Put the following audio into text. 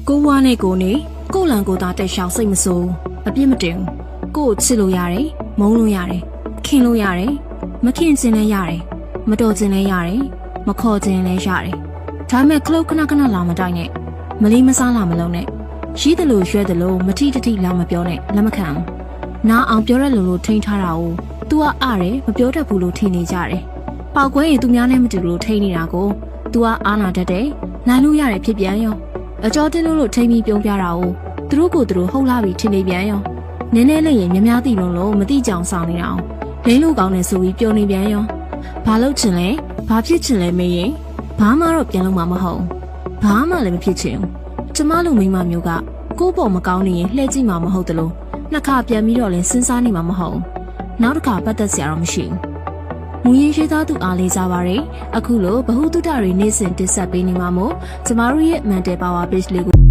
ကိုဝါနဲ့ကိုနေကိုလန်ကိုသားတက်ရှောင်စိတ်မဆိုးအပြစ်မတင်ကိုကိုချစ်လို့ရတယ်မုန်းလို့ရတယ်ခင်လို့ရတယ်မခင်ခြင်းလည်းရတယ်မတော်ခြင်းလည်းရတယ်မခေါ်ခြင်းလည်းရတယ်ဒါမဲ့ခလုတ်ခဏခဏလာမတိုက်နဲ့မလေးမစားလာမလုံးနဲ့ရှိတယ်လို့ရွှဲတယ်လို့မထီတတိလာမပြောနဲ့လက်မခံနားအောင်ပြောရလို့ထိန်းထားတာကို तू ကအားတယ်မပြောတတ်ဘူးလို့ထင်နေကြတယ်ပေါက်ကွဲရင်သူများနဲ့မတူလို့ထိန်းနေတာကို तू ကအားနာတတ်တယ်နိုင်လို့ရတယ်ဖြစ်ပြန်ရောအကြောတင်းလို့ထိန်းပြီးပြုံးပြတာကိုသူတို့ကိုသူတို့ဟုတ်လာပြီထင်နေပြန်ရောနည်းနည်းလေးရင်များများသိလို့မသိကြအောင်ဆောင်နေတာအောင်လိမ့်လို့ကောင်းနေဆိုပြီးပြောနေပြန်ရောဘာလို့ချင်လဲဘာဖြစ်ချင်လဲမေးရင်ဘာမှတော့ပြန်လို့မမဟုတ်ဘာမှလည်းမဖြစ်ချင်ဘူးကျမလိုမိန်းမမျိုးကကိုယ့်ပေါ်မကောင်းနေရင်လှည့်ကြည့်မှာမဟုတ်တယ်လို့နှစ်ခါပြန်ပြီးတော့လည်းစဉ်းစားနေမှာမဟုတ်နောက်တစ်ခါပတ်သက်စရာတော့မရှိဘူးမူရင်းရှိသားသူအားလေးစားပါရယ်အခုလိုဘ ഹു တုဒ္ဒတွေနေ့စဉ်တင်ဆက်ပေးနေမှာမို့ကျမတို့ရဲ့ Mental Power Page လေးကို